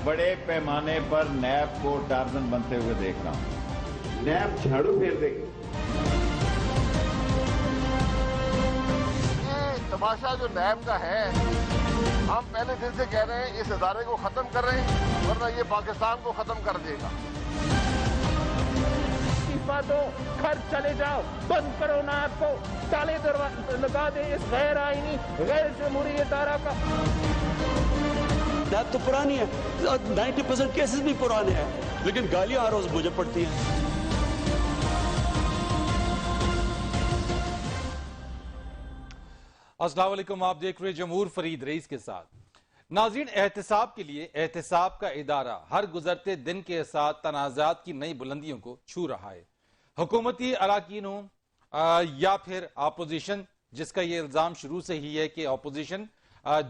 बड़े पैमाने पर नैब को टार्जन बनते हुए देख रहा हूं। नैब झाड़ू फेर देगी। ये तमाशा जो नैब का है, हम पहले दिन से कह रहे हैं इस इदारे को खत्म कर रहे हैं, वरना ये पाकिस्तान को खत्म कर देगा। दो घर चले जाओ, बंद करो नैब को, ताले लगा दे इस गैर आईनी गैर जमहूरी इदारा का। नैब तो पुरानी है, 90% केसेस भी पुराने हैं, लेकिन गालियां हर रोज मुझे पड़ती हैं। अस्सलाम वालेकुम, आप देख रहे जमहूर फरीद रईस के साथ। नाज़रीन, एहतिसाब के लिए एहतिसाब का इदारा हर गुजरते दिन के साथ तनाज़ात की नई बुलंदियों को छू रहा है। हुकूमती अराकीन हो या फिर अपोजिशन, जिसका ये इल्ज़ाम शुरू से ही है कि अपोजिशन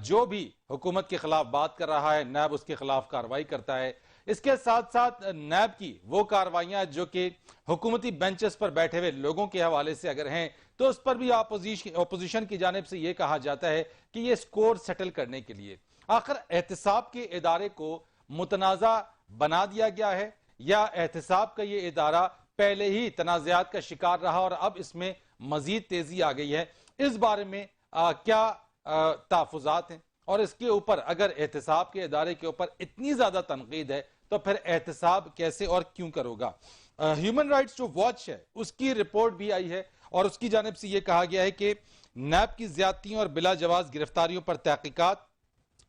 जो भी हुकूमत के खिलाफ बात कर रहा है, नैब उसके खिलाफ कार्रवाई करता है। इसके साथ साथ नैब की वो कार्रवाइयां जो कि हुकूमती बेंचेस पर बैठे हुए लोगों के हवाले से अगर हैं, तो उस पर भी अपोजिशन की जानिब से यह कहा जाता है कि ये स्कोर सेटल करने के लिए आखिर एहतिसाब के इदारे को मुतनाज़ा बना दिया गया है, या एहतिसाब का ये इदारा पहले ही तनाज़ात का शिकार रहा और अब इसमें मजीद तेजी आ गई है। इस बारे में क्या तहफ़्फ़ुज़ात हैं, और इसके ऊपर अगर एहतिसाब के इदारे के ऊपर इतनी ज्यादा तनकीद है तो फिर एहतिसाब कैसे और क्यों करोगा। ह्यूमन राइट्स जो वॉच है उसकी रिपोर्ट भी आई है और उसकी जानिब से यह कहा गया है कि नैब की ज्यादतियों और बिला जवाज गिरफ्तारियों पर तहकीकात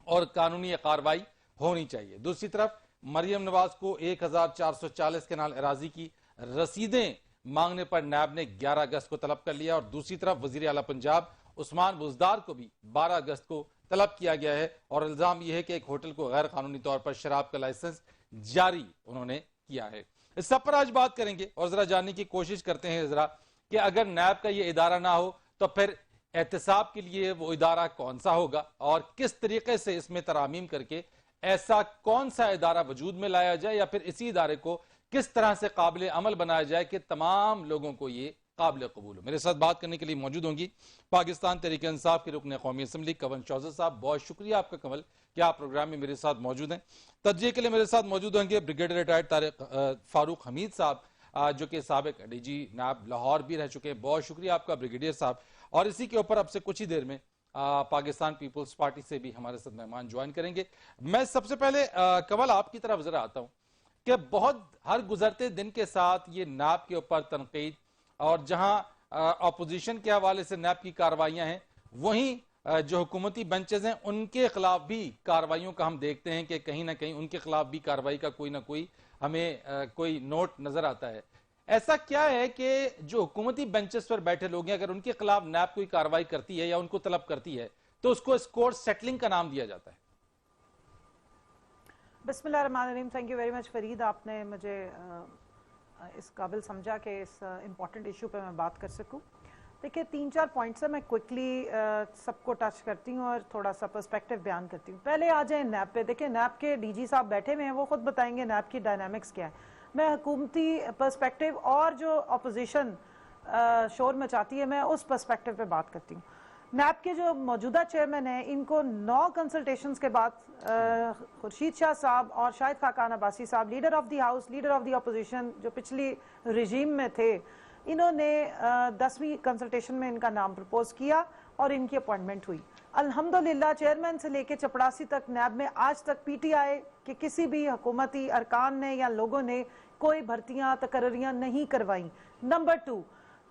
और कानूनी कार्रवाई होनी चाहिए। दूसरी तरफ मरियम नवाज को 1440 केनाल अराजी की रसीदें मांगने पर नैब ने 11 अगस्त को तलब कर लिया, और दूसरी तरफ वजीर आला पंजाब उस्मान बुज़दार को भी 12 अगस्त को तलब किया गया है, और इल्जाम यह है कि एक होटल को गैर कानूनी तौर पर शराब का लाइसेंस जारी उन्होंने किया है। इस सब पर आज बात करेंगे और जरा जानने की कोशिश करते हैं जरा कि अगर नैब का ये इदारा ना हो तो फिर एहतिसाब के लिए वो इदारा कौन सा होगा, और किस तरीके से इसमें तरामीम करके ऐसा कौन सा इदारा वजूद में लाया जाए, या फिर इसी इदारे को किस तरह से काबिल अमल बनाया जाए कि तमाम लोगों को ये काबिल कबूल हो। मेरे साथ बात करने के लिए मौजूद होंगी पाकिस्तान तहरीक इंसाफ के रुकन कौमी असम्बली कंवल चौधरी साहब। बहुत शुक्रिया आपका कंवल कि आप प्रोग्राम में मेरे साथ मौजूद हैं। तज्जिए के लिए मेरे साथ मौजूद होंगे ब्रिगेडियर रिटायर्ड फारूक हमीद साहब, जो कि साबिक डीजी नैब लाहौर भी रह चुके हैं। बहुत शुक्रिया आपका ब्रिगेडियर साहब। और इसी के ऊपर अब से कुछ ही देर में पाकिस्तान पीपल्स पार्टी से भी हमारे साथ मेहमान ज्वाइन करेंगे। मैं सबसे पहले कंवल आपकी तरफ जरा आता हूं कि बहुत हर गुजरते दिन के साथ ये नैब के ऊपर तनकीद, और जहां अपोजिशन के हवाले से नैब की कार्रवाइयां हैं, वहीं जो हुकूमती बेंचेस हैं उनके खिलाफ भी कार्रवाइयों का हम देखते हैं कि कहीं ना कहीं उनके खिलाफ भी कार्रवाई का कोई ना कोई हमें कोई नोट नजर आता है। ऐसा क्या है कि जो हुकूमती बेंचेस पर बैठे लोग हैं, अगर उनके खिलाफ नैब कोई कार्रवाई करती है या उनको तलब करती है तो उसको स्कोर सेटलिंग का नाम दिया जाता है? बिस्मिल्लाहिर्रहमानिर्रहीम। Thank you very much Farid, आपने मुझे इस काबिल समझा कि इस इम्पॉर्टेंट इशू पे मैं बात कर सकूं। देखिए, 3-4 पॉइंट्स है, मैं क्विकली सबको टच करती हूँ और थोड़ा सा पर्सपेक्टिव बयान करती हूँ। पहले आ जाए नैब पे। देखिए, नैब के डीजी साहब बैठे हुए हैं, वो खुद बताएंगे नैब की डायनामिक्स क्या है। मैं हुकूमती पर्सपेक्टिव और जो अपोजिशन शोर मचाती है, मैं उस पर्सपेक्टिव पे बात करती हूँ। नैब के जो मौजूदा चेयरमैन हैं, इनको 9 कंसल्टेशंस के बाद खुर्शीद शाह साहब और शाहिद खाकान अब्बासी साहब, leader of the house, leader of the opposition, जो पिछली रिजीम में थे, इन्होंने 10वीं कंसल्टेशन में इनका नाम प्रपोज किया और इनकी अपॉइंटमेंट हुई। अल्हम्दुलिल्लाह चेयरमैन से लेकर चपड़ासी तक नैब में आज तक पीटीआई के किसी भी हुकूमती अरकान ने या लोगों ने कोई भर्तियां तकर्रियां नहीं करवाई। नंबर 2,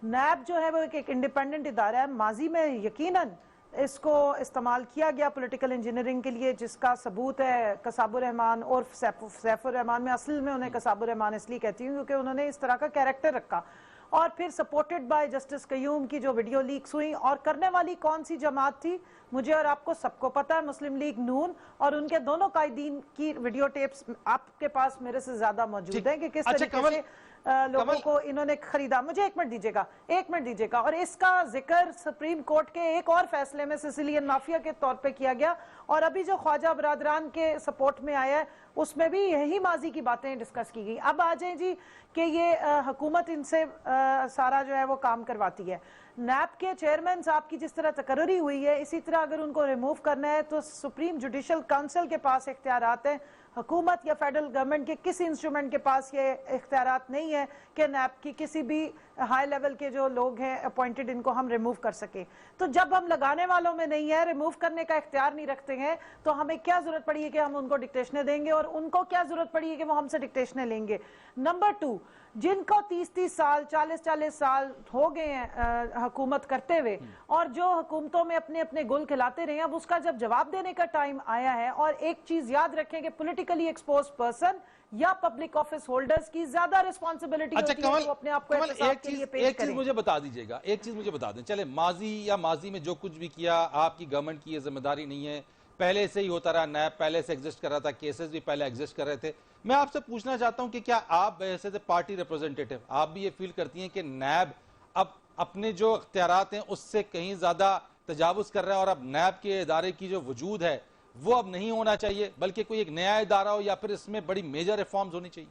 नैब जो है वो एक इंडिपेंडेंट इदारा है। माजी में यकीनन इसको इस्तेमाल किया गया पॉलिटिकल इंजीनियरिंग के लिए, जिसका सबूत है कसाबुर रहमान और सैफुर रहमान। में असल में उन्हें कसाबुर रहमान इसलिए कहती हूँ क्योंकि उन्होंने इस तरह का कैरेक्टर रखा। और फिर सपोर्टेड बाय जस्टिस कयूम की जो वीडियो लीक्स हुई, और करने वाली कौन सी जमात थी, मुझे और आपको सबको पता है, मुस्लिम लीग नून। और उनके दोनों कायदीन की वीडियो टेप्स आपके पास मेरे से ज्यादा मौजूद है कि किस तरीके से लोगों को इन्होंने खरीदा। मुझे एक मिनट दीजिएगा। और इसका जिक्र सुप्रीम कोर्ट के एक और फैसले में सिसिलियन माफिया के तौर पे किया गया, और अभी जो ख्वाजा बरादरान के सपोर्ट में आया है उसमें भी यही माजी की बातें डिस्कस की गई। अब आ जाए जी कि ये हुकूमत इनसे सारा जो है वो काम करवाती है। नैब के चेयरमैन साहब की जिस तरह तकर्री हुई है, इसी तरह अगर उनको रिमूव करना है तो सुप्रीम जुडिशल काउंसिल के पास इख्तियारात हैं। हुकूमत या फेडरल गवर्नमेंट के किसी इंस्ट्रूमेंट के पास ये इख्तियारात नहीं है कि नैब की किसी भी हाई लेवल के जो लोग हैं अपॉइंटेड, इनको हम रिमूव कर सके। तो जब हम लगाने वालों में नहीं है, रिमूव करने का इख्तियार नहीं रखते हैं, तो हमें क्या जरूरत पड़ी है कि हम उनको डिक्टेशनें देंगे, और उनको क्या जरूरत पड़ी है कि वो हमसे डिक्टेशनें लेंगे। नंबर 2, जिनको 30-30 साल 40-40 साल हो गए हैं हुकूमत करते हुए, और जो हुकूमतों में अपने अपने गुल खिलाते रहे, अब उसका जब जवाब देने का टाइम आया है। और एक चीज याद रखें कि पॉलिटिकली एक्सपोज पर्सन या पब्लिक ऑफिस होल्डर्स की ज्यादा रिस्पॉन्सिबिलिटी अच्छा होती है कि वो अपने आप को एहतसाब के लिए पेश एक चीज करें। मुझे बता दीजिएगा, एक चीज मुझे बता दें, चले माजी या माजी में जो कुछ भी किया, आपकी गवर्नमेंट की ये जिम्मेदारी नहीं है, पहले से ही होता रहा, नैब पहले से एग्जिस्ट कर रहा था, केसेस भी पहले एग्जिस्ट कर रहे थे। मैं आपसे पूछना चाहता हूं कि क्या आप ऐसे पार्टी रिप्रेजेंटेटिव, आप भी ये फील करती हैं कि नैब अब अपने जो इख्तियारात हैं उससे कहीं ज्यादा तजावुज कर रहा है, और अब नैब के इदारे की जो वजूद है वो अब नहीं होना चाहिए, बल्कि कोई एक नया इदारा हो, या फिर इसमें बड़ी मेजर रिफॉर्म्स होनी चाहिए?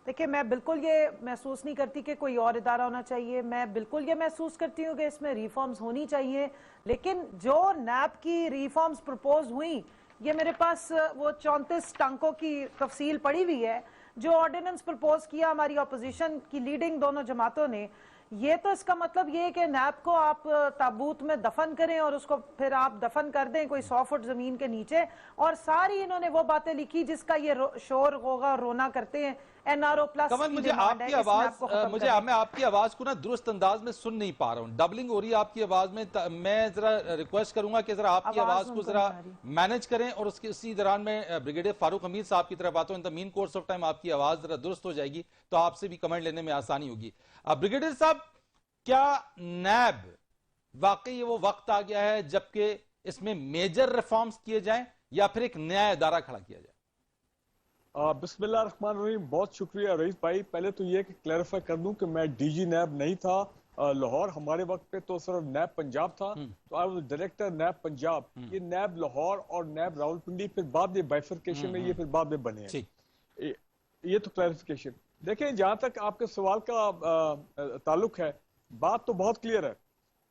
देखिए, मैं बिल्कुल ये महसूस नहीं करती कि कोई और इदारा होना चाहिए। मैं बिल्कुल ये महसूस करती हूँ कि इसमें रिफॉर्म्स होनी चाहिए, लेकिन जो नैब की रिफॉर्म्स प्रपोज हुई, ये मेरे पास वो 34 टांकों की तफसील पड़ी हुई है। जो ऑर्डिनेंस प्रपोज किया हमारी अपोजिशन की लीडिंग दोनों जमातों ने, ये तो इसका मतलब ये है कि नैब को आप ताबूत में दफन करें और उसको फिर आप दफन कर दें कोई 100 फुट जमीन के नीचे, और सारी इन्होंने वो बातें लिखी जिसका ये शोर होगा, रोना करते हैं। एनआरओ प्लस कमल, मुझे आपकी आवाज, मैं आपकी आवाज को ना दुरुस्त अंदाज में सुन नहीं पा रहा हूँ, डबलिंग हो रही है आपकी आवाज में। मैं जरा रिक्वेस्ट करूंगा कि जरा आपकी आवाज को जरा मैनेज करें, और उसके इसी दौरान में ब्रिगेडियर फारूक हमीद साहब की तरफ आता हूं। In the mean course of time आपकी आवाज जरा दुरुस्त हो जाएगी तो आपसे भी कमेंट लेने में आसानी होगी। ब्रिगेडियर साहब, क्या नैब वाकई वो वक्त आ गया है जबकि इसमें मेजर रिफॉर्म्स किए जाएं, या फिर एक नया इदारा खड़ा किया जाए? बिस्मिल्लाहिर्रहमानिर्रहीम, बहुत शुक्रिया रईस भाई। पहले तो ये क्लैरिफाई कर दूं कि मैं डीजी नैब नहीं था लाहौर, हमारे वक्त पे तो सिर्फ नैब पंजाब था, तो I was director NAB Punjab. ये नैब लाहौर और नैब रावलपिंडी फिर बाद में बाइफरकेशन में, ये फिर बाद में बने हैं। ये तो क्लैरिफिकेशन। देखें, जहां तक आपके सवाल का ताल्लुक है, बात तो बहुत क्लियर है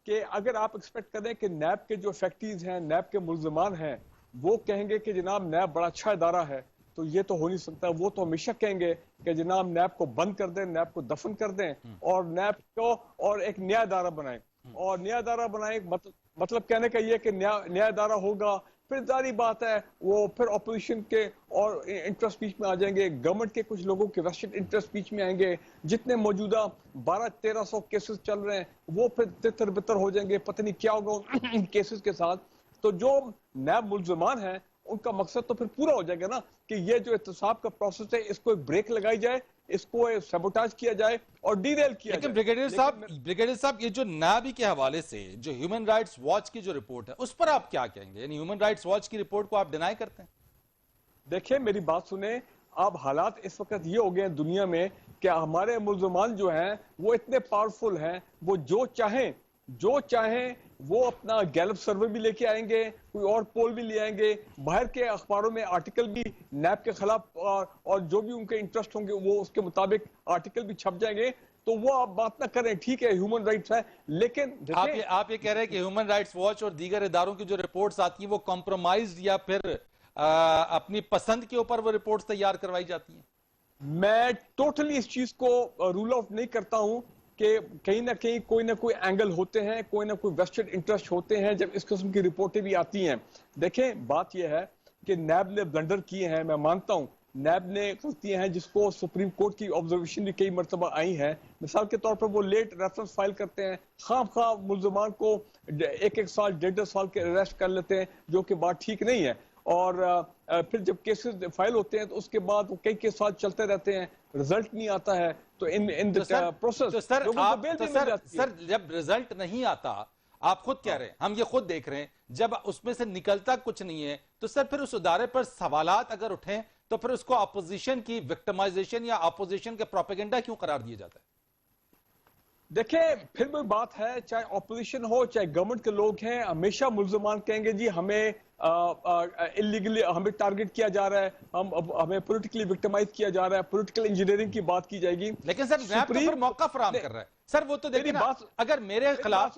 कि अगर आप एक्सपेक्ट करें कि नैब के जो फैक्ट्रीज हैं, नैब के मुल्जमान हैं, वो कहेंगे कि जनाब नैब बड़ा अच्छा इदारा है, तो ये तो हो नहीं सकता। वो तो हमेशा कहेंगे कि जनाब नैब को बंद कर दें, नैब को दफन कर दें, और नैब को और एक नया इदारा बनाएं। और नया इदारा बनाएं मतलब कहने का ये कि नया इदारा होगा, फिर जारी बात है वो फिर ऑपोजिशन के और इंटरेस्ट बीच में आ जाएंगे, गवर्नमेंट के कुछ लोगों के वेस्टेड इंटरेस्ट बीच में आएंगे। जितने मौजूदा 1200-1300 केसेस चल रहे हैं, वो फिर तितर बितर हो जाएंगे, पता नहीं क्या होगा इन केसेस के साथ। तो जो नैब मुल्जमान हैं, उनका मकसद तो फिर पूरा हो जाएगा ना कि ये जो एहतसाब का प्रोसेस है, इसको एक ब्रेक लगाई जाए, इसको सबोटाज किया जाए और डीरेल किया जाए। ब्रिगेडियर साहब, ये जो नैब के हवाले से जो ह्यूमन राइट्स वॉच की जो रिपोर्ट है, उस पर आप क्या कहेंगे? यानी ह्यूमन राइट्स वॉच की रिपोर्ट को आप डिनाई करते हैं? देखिए, मेरी बात सुने। अब हालात इस वक्त ये हो गए हैं दुनिया में कि हमारे मुल्जमान जो हैं वो इतने पावरफुल हैं, वो जो चाहें वो अपना गैलप सर्वे भी लेके आएंगे, कोई और पोल भी ले आएंगे, बाहर के अखबारों में आर्टिकल भी नैब के खिलाफ और जो भी उनके इंटरेस्ट होंगे वो उसके मुताबिक आर्टिकल भी छप जाएंगे। तो वो आप बात ना करें, ठीक है ह्यूमन राइट्स है, लेकिन आप ये कह रहे हैं कि ह्यूमन राइट्स वॉच और दीगर इदारों की जो रिपोर्ट्स आती हैं वो कॉम्प्रोमाइज्ड या फिर अपनी पसंद के ऊपर वो रिपोर्ट्स तैयार करवाई जाती हैं? मैं टोटली इस चीज को रूल आउट नहीं करता हूं कि कहीं ना कहीं कोई ना कोई एंगल होते हैं, कोई ना कोई वेस्टेड इंटरेस्ट होते हैं जब इस किस्म की रिपोर्टें भी आती हैं। देखें, बात यह है कि नैब ने ब्लंडर किए हैं, मैं मानता हूं नैब ने गलतियां हैं जिसको सुप्रीम कोर्ट की ऑब्जर्वेशन भी कई मरतबा आई हैं। मिसाल के तौर पर वो लेट रेफरेंस फाइल करते हैं, खाम मुल्जमान को 1-1 साल 1.5 साल के अरेस्ट कर लेते हैं, जो कि बात ठीक नहीं है। और फिर जब केसेस फाइल होते हैं तो उसके बाद वो कई साल चलते रहते हैं, रिजल्ट नहीं आता है। तो इन प्रोसेस सर जब रिजल्ट नहीं आता, आप खुद कह रहे हैं, हम ये खुद देख रहे हैं, जब उसमें से निकलता कुछ नहीं है, तो सर फिर उस इदारे पर सवालात अगर उठें तो फिर उसको अपोजिशन की विक्टिमाइजेशन या अपोजिशन के प्रोपेगेंडा क्यों करार दिया जाता है? देखिए फिर भी बात है, चाहे ऑपोजिशन हो चाहे गवर्नमेंट के लोग हैं, हमेशा मुल्जमान कहेंगे जी हमें इलीगली हमें टारगेट किया जा रहा है, हमें पॉलिटिकली विक्टिमाइज किया जा रहा है, पॉलिटिकल इंजीनियरिंग की बात की जाएगी। लेकिन सर नैब तो फिर मौका फराहम कर रहा है सर, वो तो देखिए ना, अगर मेरे खिलाफ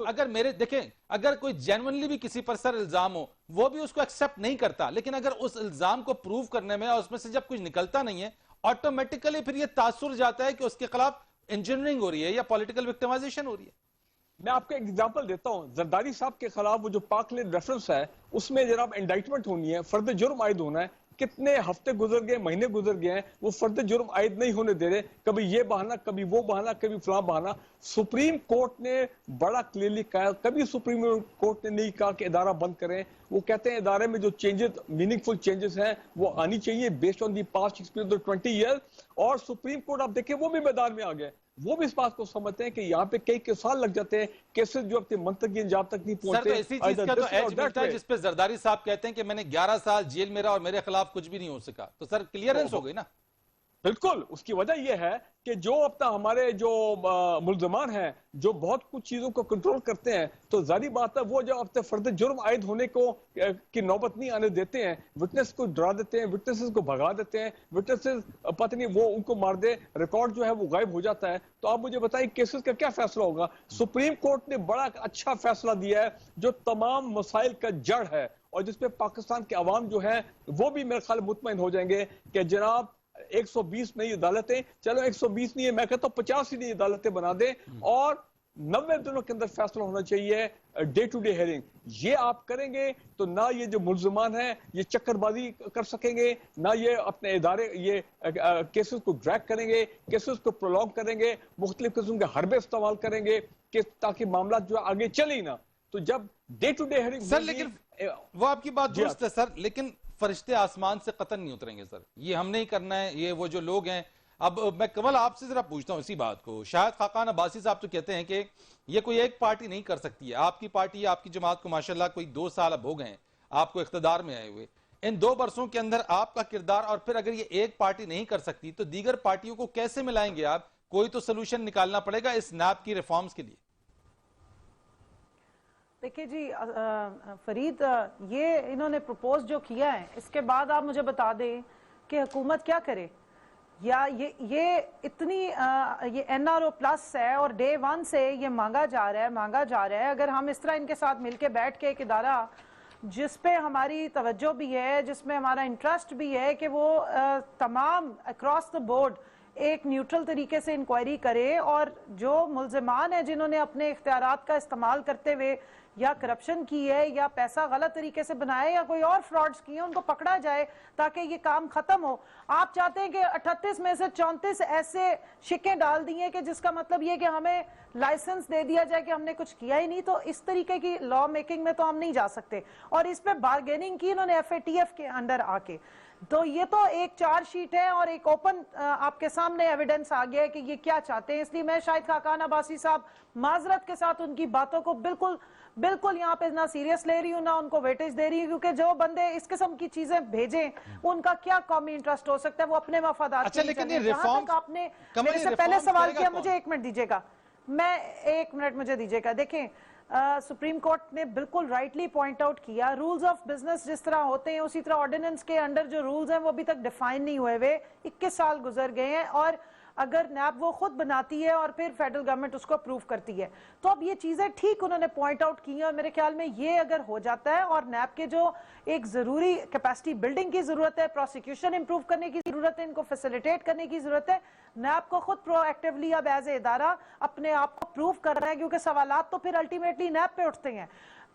देखें अगर कोई जेन्युइनली भी किसी पर सर इल्जाम हो, वो भी उसको एक्सेप्ट नहीं करता, लेकिन अगर उस इल्जाम को प्रूव करने में और उसमें से जब कुछ निकलता नहीं है, ऑटोमेटिकली फिर ये तासुर जाता है कि उसके खिलाफ इंजीनियरिंग हो रही है या पॉलिटिकल विक्टिमाइजेशन हो रही है। मैं आपको एग्जांपल देता हूं, जरदारी साहब के खिलाफ वो जो पाकलैंड रेफरेंस है, उसमें जनाब इंडाइटमेंट होनी है, फर्द जुर्म आयद होना है। कितने हफ्ते गुजर गए, महीने गुजर गए हैं, वो फर्द जुर्म आयद नहीं होने दे रहे। कभी ये बहाना, कभी वो बहाना, कभी फलां बहाना। सुप्रीम कोर्ट ने बड़ा क्लियरली कहा, कभी सुप्रीम कोर्ट ने नहीं कहा कि इदारा बंद करें। वो कहते हैं इदारे में जो चेंजेस, मीनिंगफुल चेंजेस हैं, वो आनी चाहिए based on the past experience of 20 year. और सुप्रीम कोर्ट आप देखें वो भी मैदान में आ गए, वो भी इस बात को समझते हैं कि यहाँ पे कई साल लग जाते हैं, केसेस जो अपने मंतकी अंजाम तक नहीं पहुंचते। सर तो इसी चीज का तो एज मिलता है जिसपे जरदारी साहब कहते हैं कि मैंने 11 साल जेल में रहा और मेरे खिलाफ कुछ भी नहीं हो सका, तो सर क्लियरेंस हो गई ना। बिल्कुल, उसकी वजह यह है कि जो अपना हमारे जो मुल्जमान हैं, जो बहुत कुछ चीजों को कंट्रोल करते हैं, तो जारी बात है वो जो अपने फर्द जुर्म आयद होने को की नौबत नहीं आने देते हैं, विटनेस को डरा देते हैं, विटनेसेस को भगा देते हैं, विटनेसेस पता नहीं वो उनको मार दे, रिकॉर्ड जो है वो गायब हो जाता है। तो आप मुझे बताइए केसेस का क्या फैसला होगा? सुप्रीम कोर्ट ने बड़ा अच्छा फैसला दिया है जो तमाम मसाइल का जड़ है, और जिसपे पाकिस्तान के अवाम जो है वो भी मेरे ख्याल मुतमईन हो जाएंगे कि जनाब 120 नई अदालतें, चलो 120 नहीं है, मैं कहता हूं 50 नई अदालतें बना दें, और 90 दिनों के अंदर फैसला होना चाहिए डे टू डे हेयरिंग। ये आप करेंगे तो ना ये जो मुल्जमान हैं ये चक्करबाजी कर सकेंगे, ना ये अपने इदारे ये केसेस को ड्रैग करेंगे, केसेस को प्रोलॉन्ग करेंगे, मुख्तलिफ किस्म के हरबे इस्तेमाल करेंगे कि ताकि मामला जो आगे चले ही ना। तो जब day to day hearing sir, लेकिन वो आपकी बात दुरुस्त है सर, लेकिन फरिश्ते आसमान से कतन नहीं उतरेंगे सर, ये हमने ही करना है। ये वो जो लोग हैं, अब मैं कमल आपसे जरा पूछता हूं इसी बात को। शाहिद खाकान अब्बासी साहब तो कहते हैं कि ये कोई एक पार्टी नहीं कर सकती है। आपकी पार्टी, आपकी जमात को माशाल्लाह कोई 2 साल अब हो गए हैं आपको इख्तिदार में आए हुए, इन 2 बरसों के अंदर आपका किरदार, और फिर अगर ये एक पार्टी नहीं कर सकती तो दीगर पार्टियों को कैसे मिलाएंगे आप? कोई तो सोल्यूशन निकालना पड़ेगा इस नैब की रिफॉर्म्स के लिए। देखिए जी फरीद, ये इन्होंने प्रपोज जो किया है, इसके बाद आप मुझे बता दें कि हुकूमत क्या करे, या ये इतनी ये NRO प्लस है और डे 1 से ये मांगा जा रहा है। अगर हम इस तरह इनके साथ मिलके बैठ के एक इदारा जिस पे हमारी तवज्जो भी है, जिसमें हमारा इंटरेस्ट भी है कि वो तमाम अक्रॉस द बोर्ड एक न्यूट्रल तरीके से इंक्वायरी करे, और जो मुल्जिमान है जिन्होंने अपने इख्तियारात का इस्तेमाल करते हुए या करप्शन की है या पैसा गलत तरीके से बनाया या कोई और फ्रॉड्स किए, उनको पकड़ा जाए ताकि ये काम खत्म हो। आप चाहते हैं कि 38 में से 34 ऐसे शिकें डाल दिए कि जिसका मतलब ये कि हमें लाइसेंस दे दिया जाए कि हमने कुछ किया ही नहीं। तो इस तरीके की लॉ मेकिंग में तो हम नहीं जा सकते, और इस पे बार्गेनिंग की इन्होंने FATF के अंडर आके। तो ये तो एक चार्जशीट है और एक ओपन आपके सामने एविडेंस आ गया है कि ये क्या चाहते हैं। इसलिए मैं शाहिद खाकान अब्बासी साहब माजरत के साथ उनकी बातों को बिल्कुल यहाँ पे ना सीरियस ले रही हूँ, ना उनको वेटेज दे रही हूँ, क्योंकि जो बंदे इस किस्म की चीजें भेजें उनका क्या कौमी इंटरेस्ट हो सकता है, वो अपने मफादात। अच्छा, लेकिन ये रिफॉर्म आपने मेरे से पहले सवाल किया, मुझे 1 मिनट दीजिएगा, मैं 1 मिनट मुझे दीजिएगा। देखें, सुप्रीम कोर्ट ने बिल्कुल राइटली पॉइंट आउट किया, रूल्स ऑफ बिजनेस जिस तरह होते हैं उसी तरह ऑर्डिनेंस के अंडर जो रूल्स हैं वो अभी तक डिफाइन नहीं हुए हुए। 21 साल गुजर गए हैं, और अगर नैब वो खुद बनाती है और फिर फेडरल गवर्नमेंट उसको अप्रूव करती है, तो अब ये चीजें ठीक उन्होंने पॉइंट आउट की हैं। और मेरे ख्याल में ये अगर हो जाता है, और नैब के जो एक जरूरी कैपेसिटी बिल्डिंग की जरूरत है, प्रोसिक्यूशन इंप्रूव करने की जरूरत है, इनको फैसिलिटेट करने की जरूरत है, नैब को खुद प्रोएक्टिवली अब एज ए इदारा अपने आप को प्रूव कर रहा है, क्योंकि सवालात तो फिर अल्टीमेटली नैब पे उठते हैं।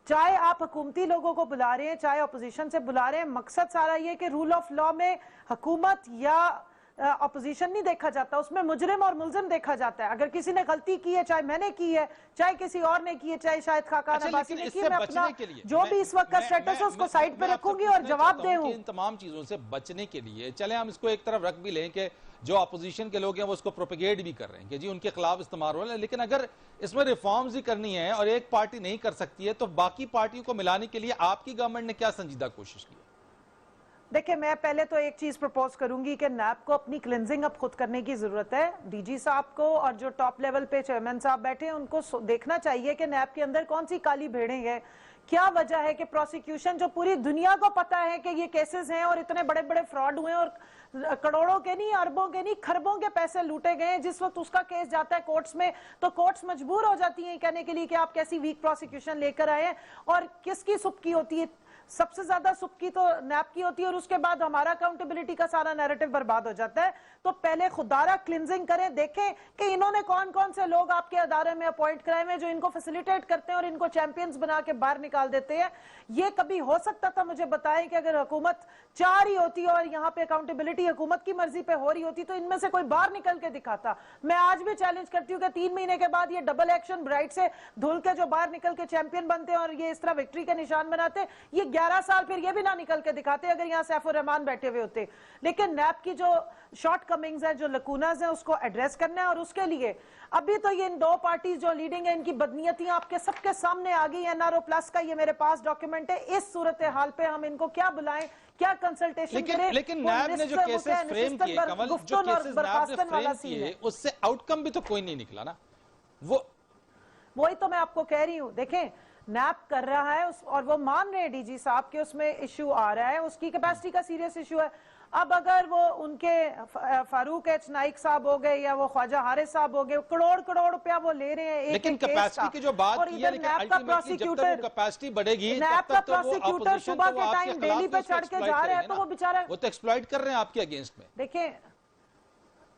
चाहे आप हुकूमती लोगों को बुला रहे हैं, चाहे अपोजिशन से बुला रहे हैं, मकसद सारा ये कि रूल ऑफ लॉ में हुकूमत या अपोजिशन नहीं देखा जाता, उसमें मुजरिम और मुल्जिम देखा जाता है। अगर किसी ने गलती की है, चाहे मैंने की है, चाहे किसी और ने की है, चाहे शायद खाकान अब्बासी ने की है, मैं अपना जो भी इस वक्त का स्टेटस है उसको साइड पे रखूंगी और जवाब दूंगी। इन तमाम चीजों से बचने के लिए चले हम इसको एक तरफ रख भी लें कि जो अपोजिशन के लोग हैं वो उसको प्रोपेगेट भी कर रहे हैं कि जी उनके खिलाफ इस्तेमाल हो रहा है, लेकिन अगर इसमें रिफॉर्म्स ही करनी है और एक पार्टी नहीं कर सकती है, तो बाकी पार्टियों को मिलाने के लिए आपकी गवर्नमेंट ने क्या संजीदा कोशिश की? देखिए, मैं पहले तो एक चीज प्रपोज करूंगी कि नैब को अपनी क्लिनजिंग अब खुद करने की जरूरत है। डीजी साहब को और जो टॉप लेवल पे चेयरमैन साहब बैठे हैं उनको देखना चाहिए कि नैब के अंदर कौन सी काली भेड़ें हैं। क्या वजह है कि प्रोसिक्यूशन, जो पूरी दुनिया को पता है कि ये केसेस हैं और इतने बड़े बड़े फ्रॉड हुए और करोड़ों के नहीं, अरबों के नहीं, खरबों के पैसे लूटे गए, जिस वक्त उसका केस जाता है कोर्ट्स में तो कोर्ट्स मजबूर हो जाती हैं कहने के लिए कि आप कैसी वीक प्रोसिक्यूशन लेकर आए हैं। और किसकी सुबकी होती है? सबसे ज्यादा सुबकी तो नैब की होती है और उसके बाद हमारा अकाउंटेबिलिटी का सारा नैरेटिव बर्बाद हो जाता है। तो पहले खुदारा क्लिनजिंग करें, देखें कि इन्होंने कौन कौन से लोग आपके अदारे में अपॉइंट कराए हुए जो इनको फैसिलिटेट करते हैं और इनको चैंपियंस बना के बाहर निकाल देते हैं। ये कभी हो सकता था? मुझे बताएं कि अगर हुकूमत चाह रही होती और यहाँ पे अकाउंटेबिलिटी हुकूमत की मर्जी पे हो रही होती तो इनमें से कोई बाहर निकल के दिखाता। मैं आज भी चैलेंज करती हूँ कि 3 महीने के बाद ये डबल एक्शन ब्राइट से धुल के जो बाहर निकल के चैंपियन बनते हैं और ये इस तरह विक्ट्री के निशान बनाते, ये 11 साल फिर ये भी ना निकल के दिखाते अगर यहाँ सैफुर रहमान बैठे हुए होते। लेकिन नैब की जो शॉर्ट कमिंग्स है, जो लकूनाज है, उसको एड्रेस करना है। और उसके लिए अभी तो ये इन दो पार्टीज जो लीडिंग है, इनकी बदनीयतियां आपके सबके सामने आ गई। एनआरओ प्लस का ये मेरे पास डॉक्यूमेंट है। इस सूरत हाल पे हम इनको क्या बुलाएं, क्या कंसल्टेशन करें? लेकिन नैब ने जो केसेस फ्रेम किए, कमल, जो केसेस नैब ने फ्रेम किए, उससे आउटकम भी तो कोई नहीं निकला ना। वही तो मैं आपको कह रही हूं। देखें, नैब कर रहा है और वो मान रहे हैं डीजी साहब के उसमें इश्यू आ रहा है, उसकी कैपेसिटी का सीरियस इश्यू है। अब अगर वो उनके फारूक एच नाइक साहब हो गए या वो ख्वाजा हारिस साहब हो गए, करोड़ करोड़ रुपया वो ले रहे हैं लेकिन कैपेसिटी की जो बात की है, लेकिन अल्टीमेटली जब तक वो कैपेसिटी बढ़ेगी नैब का प्रोसिक्यूटर सुबह के टाइम डेली पे चढ़ के जा रहे हैं तो वो बेचारा, वो तो एक्सप्लॉइट कर रहे हैं आपके अगेंस्ट में। देखिए,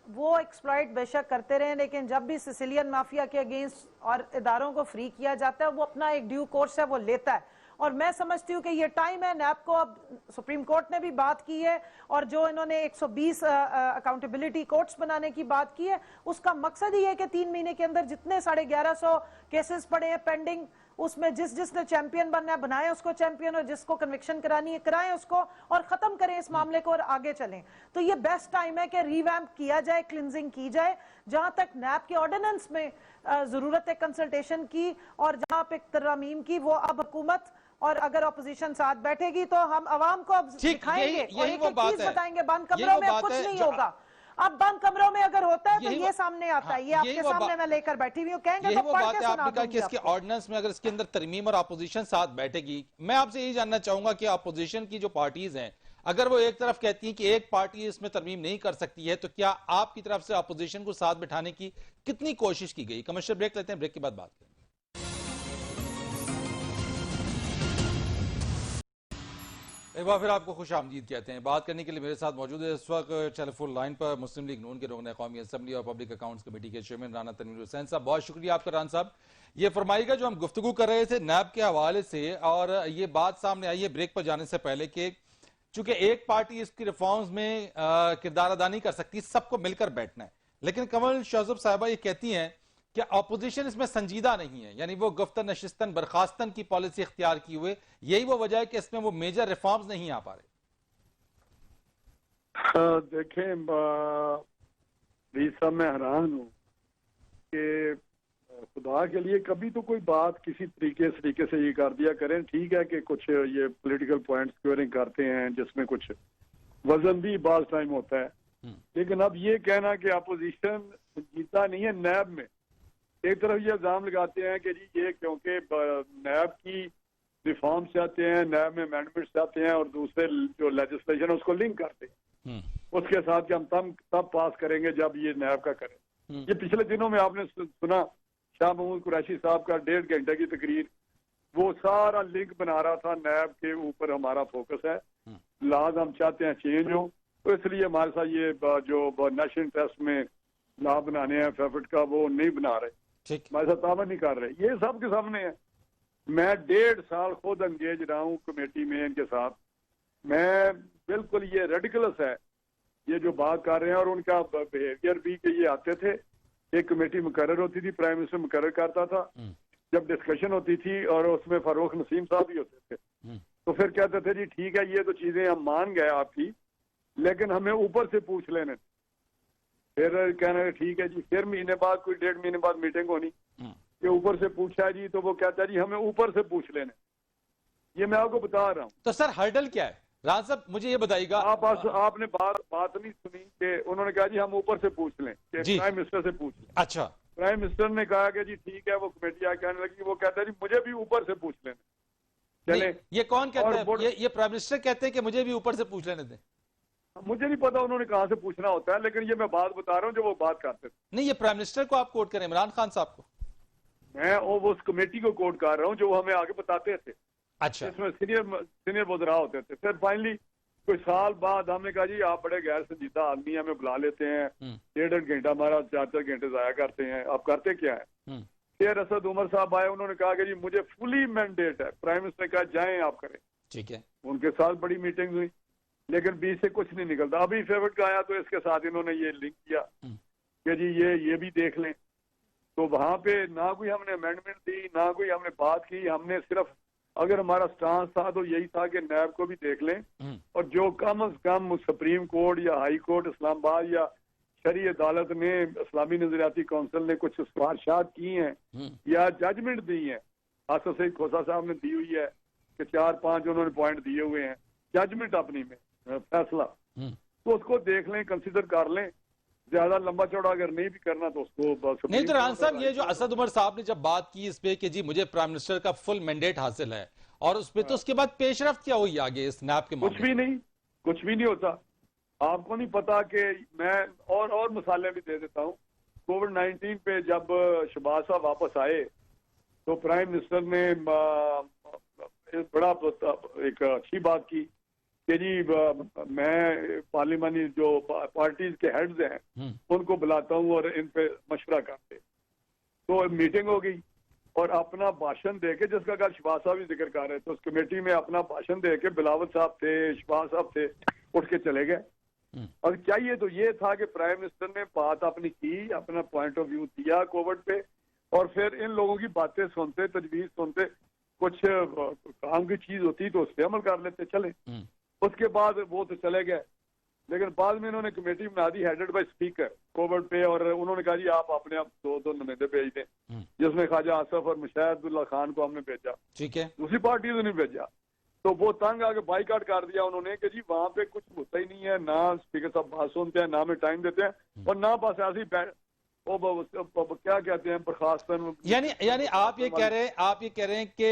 वो एक्सप्लॉइट बेशक करते रहे, लेकिन जब भी सिसिलियन माफिया के अगेंस्ट और इदारों को फ्री किया जाता है, वो अपना एक ड्यू कोर्स है वो लेता है। और मैं समझती हूँ कि ये टाइम है नैब को, अब सुप्रीम कोर्ट ने भी बात की है और जो इन्होंने 120 अकाउंटेबिलिटी कोर्ट्स बनाने की बात की है, उसका मकसद ही है कि 3 महीने के अंदर जितने 1150 केसेस पड़े हैं पेंडिंग, उसमें जिसने चैंपियन बनना है बनाए उसको चैंपियन, और जिसको कन्विक्शन करानी है कराएं उसको, और खत्म करें इस मामले को और आगे चलें। तो ये बेस्ट टाइम है कि रिवैम्प किया जाए, क्लिनजिंग की जाए। जहां तक नैब के ऑर्डिनेंस में जरूरत है कंसल्टेशन की और जहां पे तरमीम की, वो अब हुकूमत और अगर अपोजिशन साथ बैठेगी तो हम अवाम को अब दिखाएंगे और एक चीज बताएंगे, बंद कमरों में कुछ नहीं होगा। अब बंद कमरों में अगर होता है तो ये सामने आता है, ये आपके सामने मैं लेकर बैठी हुई हूँ, कहेंगे तो पढ़ के सुना दूंगी। इसके ऑर्डिनेंस में अगर इसके अंदर तरमीम और अपोजिशन साथ बैठेगी, मैं आपसे यही जानना चाहूंगा कि अपोजिशन की जो पार्टीज हैं, अगर वो एक तरफ कहती हैं कि एक पार्टी इसमें तरमीम नहीं कर सकती है, तो क्या आपकी तरफ से अपोजिशन को साथ बिठाने की कितनी कोशिश की गई? कमर्शियल ब्रेक लेते हैं, ब्रेक के बाद बात करेंगे। एक बार फिर आपको खुश आमदीद कहते हैं। बात करने के लिए मेरे साथ मौजूद है इस वक्त टेलीफोन लाइन पर मुस्लिम लीग नून के रुकन कौमी असेंबली और पब्लिक अकाउंट्स कमेटी के चेयरमैन राना तनवीर हुसैन साहब। बहुत शुक्रिया आपका राना साहब। ये फरमाइएगा, जो हम गुफ्तगू कर रहे थे नैब के हवाले से, और ये बात सामने आई है ब्रेक पर जाने से पहले कि चूंकि एक पार्टी इसकी रिफॉर्म्स में किरदार अदा नहीं कर सकती, सबको मिलकर बैठना है। लेकिन कमल शहजोब साहिबा ये कहती हैं कि अपोजिशन इसमें संजीदा नहीं है, यानी वो गफ्तन नशिस्तन बर्खास्तन की पॉलिसी इख्तियार की हुए, यही वो वजह है कि इसमें वो मेजर रिफॉर्म्स नहीं आ पा रहे। देखें साहब, मैं हैरान हूँ कि खुदा के लिए कभी तो कोई बात किसी तरीके से ये कर दिया करें। ठीक है कि कुछ ये पॉलिटिकल पॉइंट्स क्योरिंग करते हैं जिसमें कुछ वजन भी बाज टाइम होता है, लेकिन अब ये कहना कि अपोजिशन जीता नहीं है नैब में, एक तरफ ये इल्जाम लगाते हैं कि जी ये क्योंकि नैब की रिफॉर्म चाहते हैं, नैब में अमेंडमेंट चाहते हैं, और दूसरे जो लेजिस्लेशन है उसको लिंक करते हैं उसके साथ कि हम तब पास करेंगे जब ये नैब का करें। ये पिछले दिनों में आपने सुना शाह महमूद कुरैशी साहब का 1.5 घंटे की तकरीर, वो सारा लिंक बना रहा था नैब के ऊपर हमारा फोकस है, लाज हम चाहते हैं चेंज हो, तो इसलिए हमारे साथ ये जो नेशनल इंटरेस्ट में लॉ बनाने हैं फेफट का वो नहीं बना रहे, हमारे साथ तामन नहीं कर रहे। ये सब के सामने है। मैं 1.5 साल खुद एंगेज रहा हूँ कमेटी में इनके साथ, मैं बिल्कुल ये रेडिकुलस है ये जो बात कर रहे हैं, और उनका बिहेवियर भी कि ये आते थे, एक कमेटी मुकर्रर होती थी, प्राइम मिनिस्टर मुकर्रर करता था, जब डिस्कशन होती थी और उसमें फारूक नसीम साहब भी होते थे, तो फिर कहते थे जी ठीक है ये तो चीजें हम मान गए आपकी, लेकिन हमें ऊपर से पूछ लेने। फिर कहना ठीक है जी, फिर महीने बाद कोई 1.5 महीने बाद मीटिंग होनी, ये ऊपर से पूछा जी, तो वो कहता है जी हमें ऊपर से पूछ लेने। ये मैं आपको बता रहा हूँ। तो सर हर्डल क्या है? राना साहब मुझे ये बताइएगा, आपने बात नहीं सुनी कि उन्होंने कहा जी हम ऊपर से पूछ लें, कि जी। प्राइम मिनिस्टर से पूछ लें। अच्छा, प्राइम मिनिस्टर ने कहा कि जी ठीक है, वो कमेटी आके आने लगी, वो कहता है जी मुझे भी ऊपर से पूछ लेना। चले, नहीं, ये कौन कहता और है? ये प्राइम मिनिस्टर कहते हैं कि मुझे भी ऊपर से पूछ लेने दें। मुझे नहीं पता उन्होंने कहाँ से पूछना होता है, लेकिन ये मैं बात बता रहा हूँ जो वो बात करते थे। नहीं, ये प्राइम मिनिस्टर को आप कोट करें, इमरान खान साहब को? मैं उस कमेटी को कोट कर रहा हूँ जो वो हमें आगे बताते थे। अच्छा, इसमें सीनियर वज़रा होते थे। फिर फाइनली कोई साल बाद हमने कहा जी आप बड़े गैर संजीदा आदमी, हमें बुला लेते हैं, 1.5 घंटा हमारा 4 घंटे जाया करते हैं, आप करते क्या है? फिर असद उमर साहब आए, उन्होंने कहा कि जी मुझे फुली मैंडेट है। प्राइम मिनिस्टर ने कहा जाएं आप करें। ठीक है, उनके साथ बड़ी मीटिंग हुई, लेकिन बीच से कुछ नहीं निकलता। अभी फेवरेट का आया तो इसके साथ इन्होंने ये लिंक किया कि जी ये भी देख लें। तो वहां पे ना कोई हमने अमेंडमेंट दी, ना कोई हमने बात की। हमने सिर्फ, अगर हमारा स्टांस था तो यही था कि नैब को भी देख लें, और जो कम अज कम सुप्रीम कोर्ट या हाई कोर्ट इस्लामाबाद या शरी अदालत ने, इस्लामी नजरियाती काउंसिल ने कुछ सिफारिशात की हैं या जजमेंट दी हैं, आसफ सईद खोसा साहब ने दी हुई है कि 4-5 उन्होंने पॉइंट दिए हुए हैं जजमेंट अपनी में, फैसला, तो उसको देख लें, कंसिडर कर लें। ज्यादा लंबा चौड़ा अगर नहीं भी करना तो उसको नहीं। तो राना साहब, ये जो असद उमर साहब ने जब बात की इस पे कि जी मुझे प्राइम मिनिस्टर का फुल मैंडेट हासिल है, और उस पे तो उसके बाद पेशरफ्त क्या हुई आगे इस नैब के कुछ भी नहीं होता। आपको नहीं पता कि मैं और मिसालें भी दे देता हूँ। कोविड-19 पे जब शहबाज साहब वापस आए तो प्राइम मिनिस्टर ने बड़ा एक अच्छी बात की कि जी मैं पार्लियामानी जो पार्टीज के हेड्स हैं उनको बुलाता हूँ और इन पे मशवरा करते। तो मीटिंग हो गई और अपना भाषण दे के, जिसका कल शहबाज साहब भी जिक्र कर रहे थे, उस कमेटी में अपना भाषण दे के बिलावल साहब थे, शहबाज साहब थे, उठ के चले गए। और चाहिए तो ये था कि प्राइम मिनिस्टर ने बात अपनी की, अपना पॉइंट ऑफ व्यू दिया कोविड पे, और फिर इन लोगों की बातें सुनते, तजवीज सुनते, कुछ काम की चीज होती तो उस पर अमल कर लेते, चले। उसके बाद वो तो चले गए, लेकिन बाद में इन्होंने कमेटी बना दी हेडेड बाय स्पीकर कोविड पे, और उन्होंने कहा जी आप अपने आप 2 नुमाइंदे भेज दें, जिसमें ख्वाजा आसफ और मुशाहिदुल्लाह खान को हमने भेजा। ठीक है, दूसरी पार्टी ने नहीं भेजा, तो वो तंग आके बाइकाट कर दिया उन्होंने कि जी वहां पे कुछ होता ही नहीं है, ना स्पीकर साहब बात सुनते हैं, ना हमें टाइम देते हैं, और ना बस ऐसे ही क्या कहते हैं बर्खास्तन। यानी आप ये कह रहे हैं कि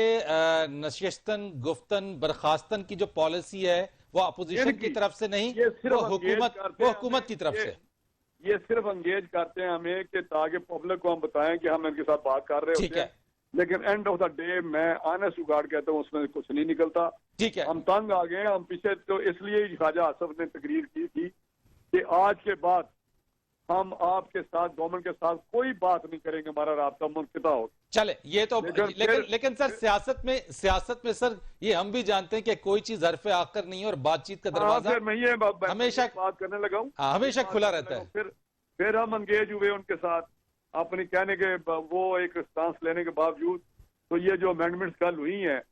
नशिस्तन, गुफ्तन, बर्खास्तन की जो पॉलिसी है वो अपोजिशन की तरफ से नहीं, वो हुकूमत की तरफ से। ये सिर्फ एंगेज करते हैं हमें कि ताकि पब्लिक को हम बताएं कि हम इनके साथ बात कर रहे होते हैं, लेकिन एंड ऑफ द डे मैं ऑनेस्ट उगाड़ कहता हूँ उसमें कुछ नहीं निकलता। ठीक है, हम तंग आ गए। हम पीछे तो इसलिए ख्वाजा आसफ ने तकरीर की थी कि आज के बाद हम आपके साथ, गवर्नमेंट के साथ कोई बात नहीं करेंगे, हमारा राब्ता मुनक़ता हो। चले, ये तो लेकिन सर सियासत में सर ये हम भी जानते हैं कि कोई चीज हरफ़े आखिर नहीं है, और बातचीत का दरवाजा हमेशा बात करने लगा हूँ, हमेशा खुला रहता है। फिर हम एंगेज हुए उनके साथ अपनी कहने के, वो एक स्टांस लेने के बावजूद। तो ये जो अमेंडमेंट्स कल हुई हैं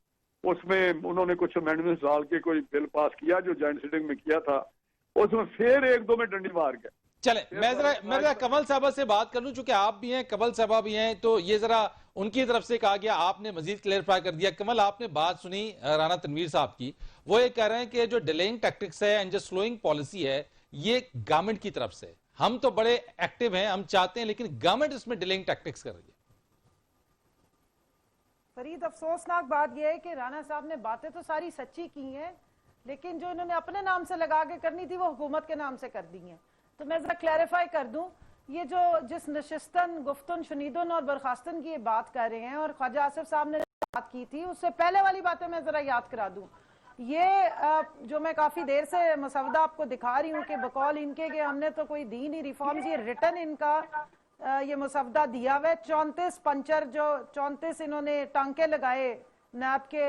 उसमें उन्होंने कुछ अमेंडमेंट्स डाल के कोई बिल पास किया जो जॉइंट सिटिंग में किया था, उसमें फिर 1-2 में डंडी मार गए। चले, मैं जरा कमल साहबा से बात कर लूं, चूंकि आप भी हैं, कमल साहबा भी हैं, तो ये जरा उनकी तरफ से कहा गया, आपने मजीद क्लेरिफाई कर दिया। कमल, आपने बात सुनी राना तनवीर साहब की, वो ये कह रहे हैं कि जो डिलेइंग टैक्टिक्स है एंड जो स्लोइंग पॉलिसी है ये गवर्नमेंट की तरफ से, हम तो बड़े एक्टिव हैं, हम चाहते हैं, लेकिन गवर्नमेंट इसमें डिलेइंग टैक्टिक्स कर रही है। फरीद, अफसोसनाक बात यह है कि राणा साहब ने बातें तो सारी सच्ची की हैं, लेकिन जो इन्होंने अपने नाम से लगा के करनी थी वो हुकूमत के नाम से कर दी हैं। तो मैं जरा क्लैरिफाई कर दूं, ये जो जिस नशिस्तन, गुफ्तन, शुनीदन और बर्खास्तन की ये बात कर रहे हैं, और ख्वाजा आसिफ साहब ने बात की थी, उससे पहले वाली बातें मैं जरा याद करा दूं। ये जो मैं काफी देर से मसवदा आपको दिखा रही हूँ कि बकौल इनके कि हमने तो कोई दी नहीं रिफॉर्म्स, ये रिटर्न इनका ये मसवदा दिया हुआ है। 34 पंचर, जो 34 इन्होंने टांके लगाए नैब के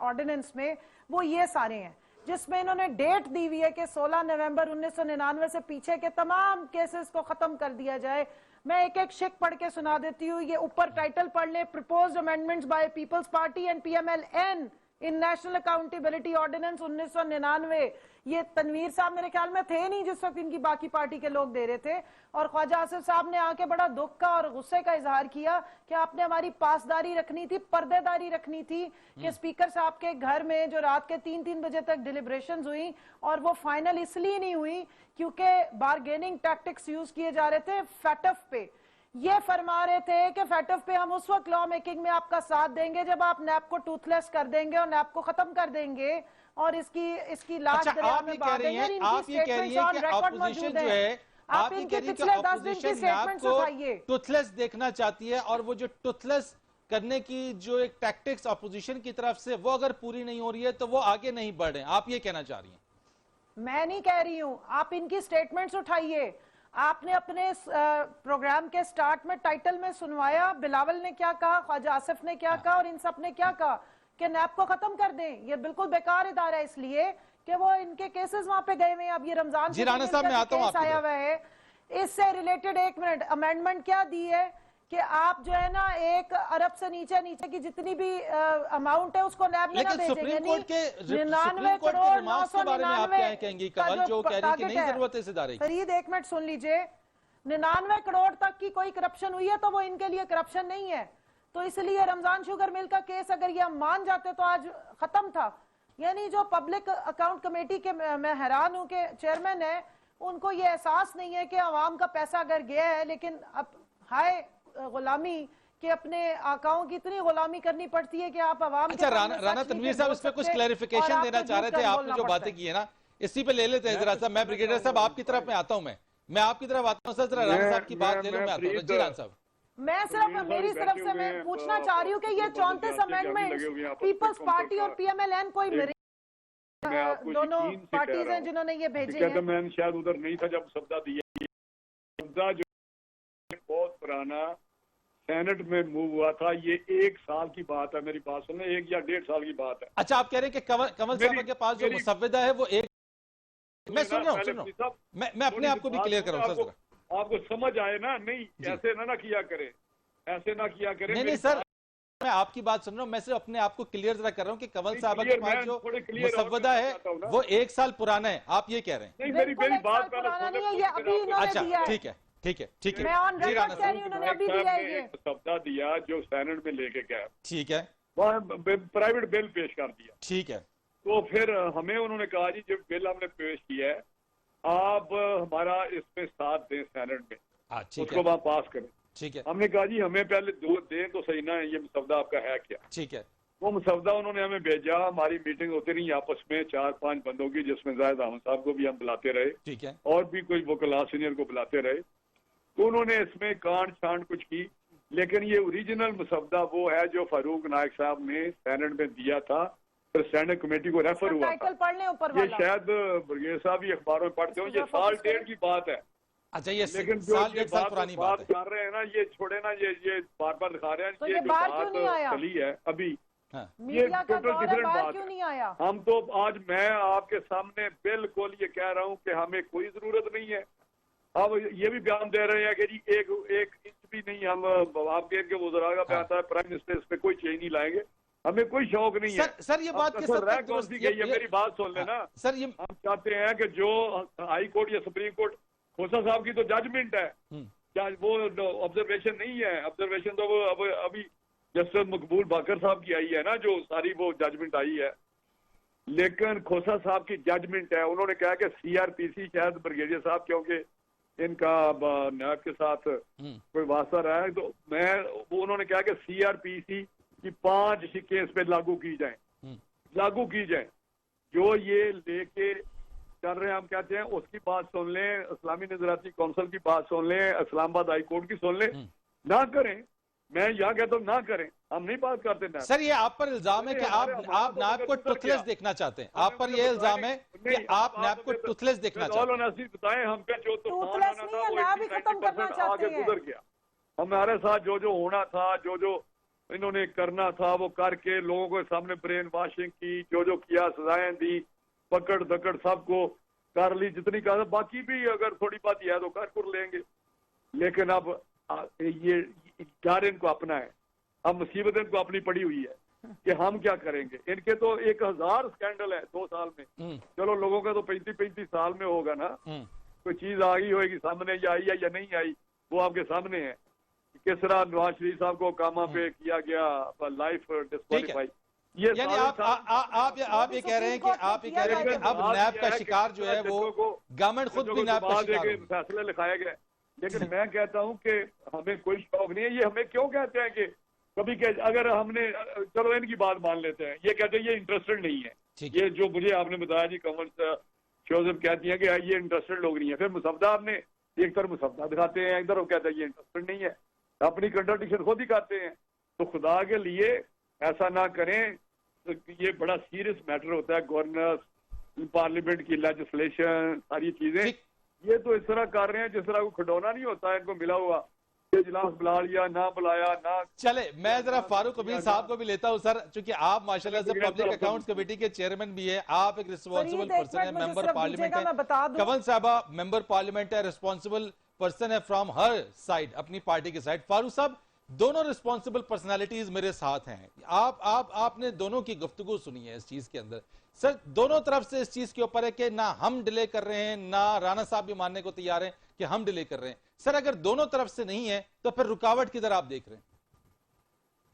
ऑर्डिनेंस में, वो ये सारे हैं, जिसमें इन्होंने डेट दी हुई है कि 16 नवंबर 1999 से पीछे के तमाम केसेस को खत्म कर दिया जाए। मैं एक एक शिक पढ़ के सुना देती हूँ, ये ऊपर टाइटल पढ़ ले, proposed amendments by people's party and PMLN in national accountability ordinance 1999, ये तनवीर साहब मेरे ख्याल में थे नहीं जिस वक्त इनकी बाकी पार्टी के लोग दे रहे थे, और ख्वाजा आसिफ साहब ने आके बड़ा दुख का और गुस्से का इजहार किया कि आपने हमारी पासदारी रखनी थी, पर्देदारी रखनी थी, कि स्पीकर साहब के घर में जो रात के 3-3 बजे तक डिलिब्रेशंस हुई और वो फाइनल इसलिए नहीं हुई क्योंकि बार्गेनिंग टैक्टिक्स यूज किए जा रहे थे फैटफ पे। ये फरमा रहे थे कि फैटफ पे हम उस वक्त लॉ मेकिंग में आपका साथ देंगे जब आप नैप को टूथलेस कर देंगे और नैप को खत्म कर देंगे और इसकी लाश आप ये कह रही हैं, आप ये कह रही हैं कि ऑपोजिशन जो है, आप ये कह रही हैं कि ऑपोजिशन नैप को टूथलेस देखना चाहती है, और वो जो टूथलेस करने की जो एक टैक्टिक्स ऑपोजिशन की तरफ से वो अगर पूरी नहीं हो रही है तो वो आगे नहीं बढ़ रहे हैं, आप ये कहना चाह रही हैं? मैं नहीं कह रही हूं, आप इनकी स्टेटमेंट्स उठाइए। आपने अपने प्रोग्राम के स्टार्ट में टाइटल में सुनवाया बिलावल ने क्या कहा, ख्वाजा आसिफ ने क्या कहा और इन सब ने क्या कहा कि नैप को खत्म कर दें। ये बिल्कुल बेकार इदारा है इसलिए कि वो इनके केसेस वहां पे गए हुए हैं। अब ये रमजान जी राना साहब मैं आता हूं, आया हुआ है, इससे रिलेटेड 1 मिनट अमेंडमेंट क्या दी है कि आप जो है ना 1 अरब से नीचे की जितनी भी अमाउंट है उसको नैब में ना भेजेंगे। सुप्रीम कोर्ट के 99 करोड़ 999 कहेंगी कमल जो कह रही कि नहीं जरूरत है इस इदारे की। फरीद 1 मिनट सुन लीजिए, 99 करोड़ तक की कोई करप्शन हुई है तो वो इनके लिए करप्शन नहीं है। तो इसलिए रमजान शुगर मिल का केस अगर ये हम मान जाते तो आज खत्म था। यानी जो पब्लिक अकाउंट कमेटी के मैं हैरान हूं कि चेयरमैन है, उनको ये एहसास नहीं है कि आवाम का पैसा अगर गया है, लेकिन अब हाय गुलामी कि अपने आकाओं की इतनी गुलामी करनी पड़ती है कि आप आवाम। अच्छा राना तनवीर साहब इस पे कुछ क्लैरिफिकेशन देना चाह रहे थे, आपने जो बातें की है ना इसी पे ले लेते हैं जरा सा। मैं ब्रिगेडियर साहब आपकी तरफ में आता हूं, मैं आपकी तरफ आता हूं सर, राना साहब की बात ले लो, मैं आता हूं। जी राना साहब, मैं सिर्फ मेरी तरफ से मैं पूछना चाह रही हूँ कि ये 34 अमेंडमेंट पीपल्स पार्टी और पीएमएलएन कोई मेरे दोनों पार्टीज हैं जिन्होंने ये भेजे हैं। मैं शायद उधर नहीं था जब सब्दा दिया, सब्दा जो बहुत पुराना सेनेट में मूव हुआ था, ये 1 साल की बात है, मेरी बात सुनना, 1 या 1.5 साल की बात है। अच्छा आप कह रहे हैं कि कमल साहब के पास जो मुसव्विदा है वो एक, मैं सुन रहा हूँ, मैं अपने आप को भी क्लियर करूँ, आपको समझ आए ना, नहीं ऐसे ना किया करे, ऐसे ना किया करे। नहीं सर, मैं आपकी बात सुन रहा हूँ, मैं सिर्फ अपने आप को क्लियर जरा कर रहा हूँ कि कमल साहब के पास जो मुसव्वदा है वो 1 साल पुराना है, आप ये कह रहे हैं? नहीं मेरी बात अच्छा ठीक है ठीक है ठीक है, सब्दा दिया जो सेनेट में लेके गया, ठीक है, वहाँ प्राइवेट बिल पेश कर दिया, ठीक है। तो फिर हमें उन्होंने कहा जी जो बिल हमने पेश किया है आप हमारा इसमें साथ दें सेनेट में, उसको वहाँ पास करें, ठीक है। हमने कहा जी हमें पहले 2 दें तो सही ना, ये मसवदा आपका है क्या, ठीक है। वो मसवदा उन्होंने हमें भेजा, हमारी मीटिंग होती रही आपस में 4-5 बंदों की, जिसमें जाहिद अहमद साहब को भी हम बुलाते रहे, ठीक है, और भी कोई वकला सीनियर को बुलाते रहे, तो उन्होंने इसमें कांड छांड कुछ की, लेकिन ये ओरिजिनल मसवदा वो है जो फारूक नायक साहब ने सेनेट में दिया था, फिर स्टैंडिंग कमेटी को रेफर हुआ था। ये शायद ब्रिगेड साहब भी अखबारों में पढ़ते हो, ये 1.5 की बात है। अच्छा ये लेकिन जो ये बात कर रहे हैं ना, ये छोड़े ना, ये बार बार दिखा रहे हैं, तो ये जो बात चली है अभी, ये टोटल डिफरेंट बात है। हम तो आज मैं आपके सामने बिल्कुल ये कह रहा हूँ कि हमें कोई जरूरत नहीं है। अब ये भी बयान दे रहे हैं कि जी एक इंच भी नहीं, हम आपके इनके वज़रा का बयान था, प्राइम मिनिस्टर इस पे कोई चेंज नहीं लाएंगे, हमें कोई शौक नहीं है। सर ये बात कौन सी गई है, मेरी बात सुन लेना सर, ये हम चाहते हैं कि जो हाई कोर्ट या सुप्रीम कोर्ट, खोसा साहब की तो जजमेंट है, क्या वो ऑब्जर्वेशन नहीं है? ऑब्जर्वेशन तो वो अभी जस्टिस मकबूल बाकर साहब की आई है ना, जो सारी वो जजमेंट आई है, लेकिन खोसा साहब की जजमेंट है, उन्होंने कहा कि CRPC शायद ब्रिगेडियर साहब क्योंकि इनका नैब के साथ कोई वास्ता रहा है, तो उन्होंने कहा कि CRPC की 5 केस पे लागू की जाए, जो ये लेके चल रहे हैं, हम कहते हैं उसकी बात सुन लें, इस्लामी नजराती काउंसिल की बात सुन लें, इस्लामाबाद हाई कोर्ट की सुन लें, ना करें, मैं यहाँ कहता हूँ ना करें, हम नहीं बात करते ना। सर ये आप पर इल्जाम है कि आप नैब को टूथलेस देखना चाहते हैं, आप पर ये इल्जाम है कि आप नैब को टूथलेस देखना चाहते हैं। बताएं हम पे जो तूफान आना था वो 80-90% आगे गुजर गया, हमारे साथ जो होना था, जो इन्होंने करना था वो करके लोगों के सामने ब्रेन वॉशिंग की, जो किया, सजाएं दी, पकड़ दकड़ सबको कर ली, जितनी कर, बाकी भी अगर थोड़ी बात है तो कर लेंगे, लेकिन अब ये डर इनको अपना है, अब मुसीबत इनको अपनी पड़ी हुई है, कि हम क्या करेंगे। इनके तो 1000 स्कैंडल है 2 साल में। चलो लोगों का तो 35-35 साल में होगा ना, कोई चीज आ गई होगी सामने, या आई या नहीं आई, वो आपके सामने है। किस तरह नवाज शरीफ साहब को कामा पे किया गया, लाइफ डिस्क्वालीफाई। ये यानी आप ये कह रहे हैं कि अब नैब का शिकार जो है वो गवर्नमेंट खुद भी नैब का शिकार होगी। फैसले लिखाया गया। लेकिन मैं कहता हूँ कि हमें कोई शौक नहीं है। ये हमें क्यों कहते हैं कि कभी अगर हमने, चलो इनकी बात मान लेते हैं, ये कहते हैं ये इंटरेस्टेड नहीं है। ये जो मुझे आपने बताया जी, कमल शोजब कहती है कि ये इंटरेस्टेड लोग नहीं है। फिर मुसब्दा आपने एक तरफ मुसब्दा दिखाते हैं, इधर वो कहते हैं ये इंटरेस्टेड नहीं है। अपनी कंट्राडिक्शन खुद ही करते हैं। तो खुदा के लिए ऐसा ना करें। तो ये बड़ा सीरियस मैटर होता है, गवर्नेंस, पार्लियामेंट की लेजिस्लेशन, सारी चीजें। ये तो इस तरह कर रहे हैं जिस तरह को खिलौना नहीं होता है इनको मिला हुआ, इजलास बुला लिया, ना बुलाया ना। चले मैं जरा फारूक कबीर साहब को भी लेता हूँ सर, क्योंकि आप माशाल्लाह से पब्लिक अकाउंट्स कमेटी के चेयरमैन भी है, आप एक रिस्पॉन्सिबल पर्सन है, मेंबर पार्लियामेंट है। कमल साहबा मेंबर पार्लियामेंट है, रिस्पॉन्सिबल पर्सन है फ्रॉम हर साइड, अपनी पार्टी की साइड। फारूक साहब, दोनों रिस्पॉन्सिबल पर्सनालिटीज मेरे साथ हैं। आपने दोनों की गुफ्तगू सुनी है इस चीज के अंदर। सर, दोनों तरफ से इस चीज के ऊपर है कि ना हम डिले कर रहे हैं, ना राणा साहब भी मानने को तैयार हैं कि हम डिले कर रहे हैं। सर, अगर दोनों तरफ से नहीं है तो फिर रुकावट किधर आप देख रहे हैं?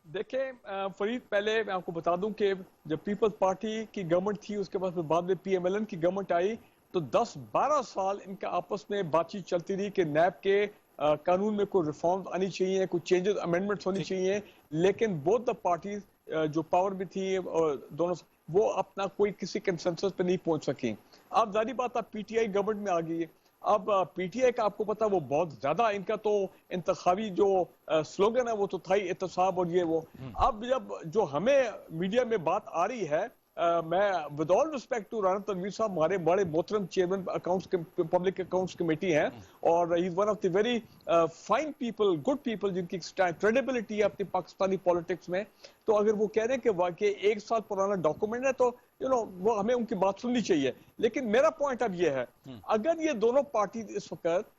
देखें फरीद, पहले मैं आपको बता दूं कि जब पीपल्स पार्टी की गवर्नमेंट थी, उसके बाद में पीएमएलएन की गवर्नमेंट आई, तो 10-12 साल इनका आपस में बातचीत चलती रही कि नैब के कानून में कोई रिफॉर्म आनी चाहिए, कुछ चेंजेस अमेंडमेंट्स होनी चाहिए। लेकिन बोथ द पार्टीज जो पावर में थी दोनों, वो अपना कोई किसी कंसेंसस पे नहीं पहुंच सकी। अब जारी बात, अब पीटीआई गवर्नमेंट में आ गई है। अब पीटीआई का आपको पता, वो बहुत ज्यादा, इनका तो इंतखाबी जो स्लोगन है वो तो था ही एहतसाब और ये वो। अब जब जो हमें मीडिया में बात आ रही है, मैं with all respect to Rana Tanveer sahab, हमारे बड़े मोहतरम chairman accounts public accounts committee हैं, और he is one of the very fine people, good people, जिनकी क्रेडिबिलिटी है अपनी पाकिस्तानी पॉलिटिक्स में। तो अगर वो कह रहे हैं कि वाकई 1 साल पुराना डॉक्यूमेंट है, तो वो हमें उनकी बात सुननी चाहिए। लेकिन मेरा पॉइंट अब ये है, अगर ये दोनों पार्टी इस वक्त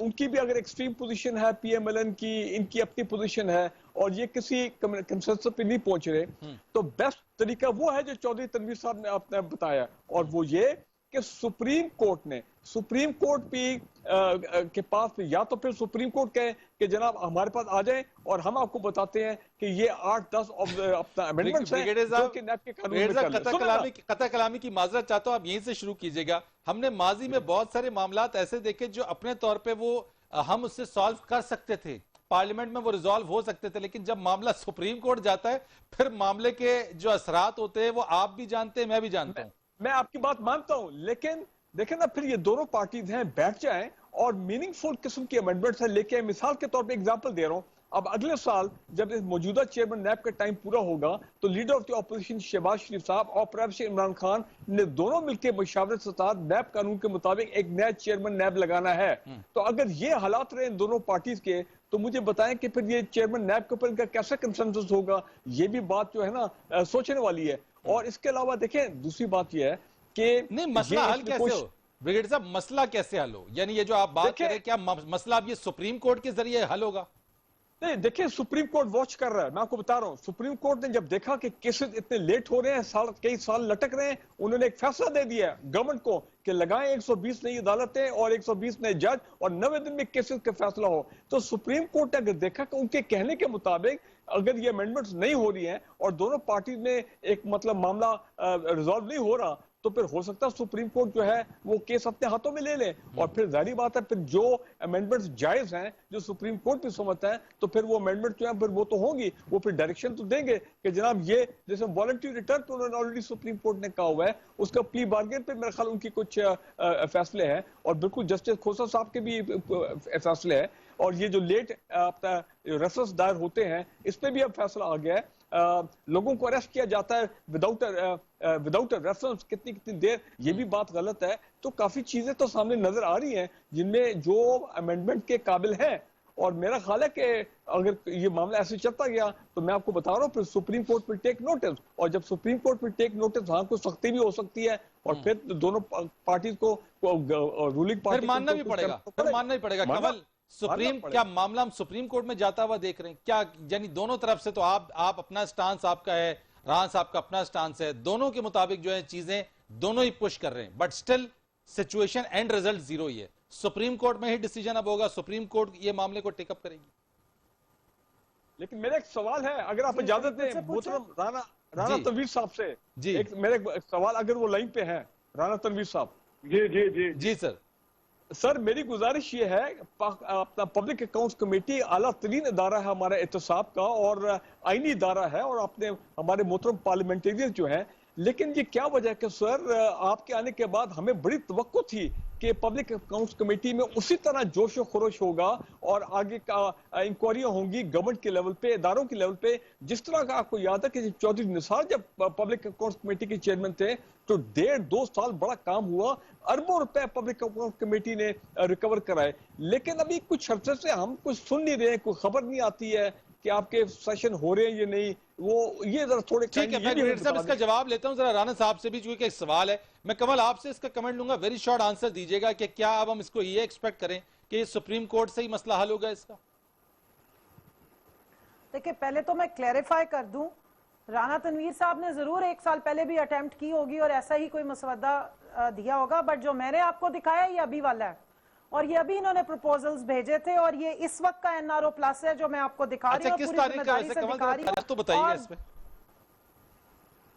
उनकी भी अगर एक्सट्रीम पोजीशन है, पीएमएलएन की, इनकी अपनी पोजीशन है, और ये किसी कंसेंसस पे नहीं पहुंच रहे, तो बेस्ट तरीका वो है जो चौधरी तनवीर साहब ने आपने बताया, और वो ये कि सुप्रीम कोर्ट भी के पास, या तो फिर सुप्रीम कोर्ट कहे कि जनाब हमारे पास आ जाए और हम आपको बताते हैं कि ये 8-10 अपना अमेंडमेंट्स हैं जो कि नैब के कानून में कर ले। कता कलामी की माजरत चाहता हूं, आप यहीं से शुरू कीजिएगा। हमने माजी में बहुत सारे मामलात ऐसे देखे जो अपने तौर पे वो हम उससे सॉल्व कर सकते थे, पार्लियामेंट में वो रिजॉल्व हो सकते थे, लेकिन जब मामला सुप्रीम कोर्ट जाता है, फिर मामले के जो असरात होते हैं वो आप भी जानते हैं, मैं भी जानता हूँ। मैं आपकी बात मानता हूं, लेकिन देखें ना, फिर ये दोनों पार्टीज हैं, बैठ जाएं और मीनिंगफुल किस्म की अमेंडमेंट्स है लेके आए। मिसाल के तौर पे एग्जांपल दे रहा हूं, अब अगले साल जब इस मौजूदा चेयरमैन नैब का टाइम पूरा होगा, तो leader of the opposition Shahbaz Sharif साहब और प्राइम मिनिस्टर इमरान खान ने दोनों मिलकर मशावरत के साथ नैब कानून के मुताबिक एक नया चेयरमैन नैब लगाना है। तो अगर ये हालात रहे इन दोनों पार्टीज के, तो मुझे बताएं कि फिर ये चेयरमैन नैब के ऊपर इनका कैसा कंसेंसस होगा। ये भी बात जो है ना सोचने वाली है। और इसके अलावा देखें, दूसरी बात यह है कि नहीं, मसला हल कैसे हो ब्रिगेडियर साहब, मसला कैसे हल हो? यानी ये जो आप बात करें, क्या मसला अब ये सुप्रीम कोर्ट के जरिए हल होगा? नहीं, देखिए सुप्रीम कोर्ट वॉच कर रहा है। मैं आपको बता रहा हूं, सुप्रीम कोर्ट ने जब देखा कि केसेस इतने लेट हो रहे हैं, कई साल लटक रहे हैं, उन्होंने एक फैसला दे दिया है गवर्नमेंट को कि लगाएं 120 नई अदालतें और 120 नए जज, और 90 दिन में केसेस का फैसला हो। तो सुप्रीम कोर्ट ने अगर देखा कि उनके कहने के मुताबिक अगर ये अमेंडमेंट्स नहीं हो रही हैं और दोनों पार्टी में एक मतलब मामला रिजॉल्व नहीं हो रहा, तो फिर हो सकता है सुप्रीम कोर्ट जो है वो केस अपने हाथों में ले ले। और फिर जाहिर बात है, फिर जो अमेंडमेंट्स जायज हैं, जो सुप्रीम कोर्ट भी समझता है, तो फिर वो अमेंडमेंट जो है फिर वो तो होंगी, वो फिर डायरेक्शन तो देंगे कि जनाब ये, जैसे वॉलंटरी रिटर्न तो उन्होंने ऑलरेडी सुप्रीम कोर्ट ने कहा हुआ है, उसका प्ली बार्गेन पे मेरे ख्याल उनकी कुछ फैसले हैं, और बिल्कुल जस्टिस खोसा साहब के भी फैसले हैं। और ये जो लेट रेफरेंस दायर होते हैं, इस पे भी अब फैसला आ गया है। लोगों को अरेस्ट किया जाता है विदाउट रेफरेंस, कितनी देर, ये भी बात गलत है। तो काफी चीजें तो सामने नजर आ रही हैं जिनमें जो अमेंडमेंट के काबिल हैं। और मेरा ख्याल है कि अगर ये मामला ऐसे चलता गया, तो मैं आपको बता रहा हूँ, फिर supreme court will take notice, और जब supreme court will take notice, वहां कोई सख्ती भी हो सकती है, और फिर दोनों पार्टीज को रूलिंग पार्टी मानना भी पड़ेगा। कमल, सुप्रीम, क्या मामला हम सुप्रीम कोर्ट में जाता हुआ देख रहे हैं क्या? यानी दोनों तरफ से तो आप अपना स्टांस आपका है, राणा साहब का अपना स्टांस है, दोनों के मुताबिक जो है चीजें दोनों ही पुश कर रहे हैं, but still situation and result zero ही है। सुप्रीम कोर्ट में ही डिसीजन अब होगा, सुप्रीम कोर्ट ये मामले को टेकअप करेगी। लेकिन मेरा एक सवाल है, अगर आप इजाजत दें मोहतरम राणा तनवीर साहब से जी, एक मेरा एक सवाल, अगर वो लाइन पे है राणा तनवीर साहब। जी जी जी जी सर मेरी गुजारिश ये है, अपना पब्लिक अकाउंट्स कमेटी आला तरीन इदारा है हमारा एहतसाब का और आईनी इदारा है, और अपने हमारे मोहतरम पार्लियामेंटेरियन जो है, लेकिन ये क्या वजह है कि सर आपके आने के बाद हमें बड़ी तवक्को थी कि पब्लिक अकाउंट्स कमेटी में उसी तरह जोश व खरोश होगा और आगे का इंक्वायरियां होंगी गवर्नमेंट के लेवल पे, इदारों के लेवल पे, जिस तरह का आपको याद है कि चौधरी निसार जब पब्लिक अकाउंट्स कमेटी के चेयरमैन थे तो 1.5-2 साल बड़ा काम हुआ, अरबों रुपए पब्लिक अकाउंट कमेटी ने रिकवर कराए। लेकिन अभी कुछ अर्से से हम कुछ सुन नहीं रहे, कोई खबर नहीं आती है कि आपके सेशन हो रहे हैं या नहीं। वो ये जरा थोड़े ठीक है, मैं ग्रेट साहब इसका जवाब लेता हूं जरा राणा साहब से भी, क्योंकि एक सवाल है। मैं कमल आपसे इसका कमेंट लूंगा, वेरी शॉर्ट आंसर दीजिएगा कि क्या अब हम इसको ये एक्सपेक्ट करें कि सुप्रीम कोर्ट से ही मसला हल होगा इसका? देखिए पहले तो मैं क्लैरिफाई कर दूं, राणा तनवीर साहब ने जरूर 1 साल पहले भी अटेम्प्ट की होगी और ऐसा ही कोई मसवदा दिया होगा, बट जो मैंने आपको दिखाया ये अभी वाला है और ये अभी इन्होंने प्रपोजल्स भेजे थे और ये इस वक्त का एनआरओ प्लस है जो मैं आपको दिखा रही हूँ। किस तारीख का वैसे कमल तो बताइए इस पे।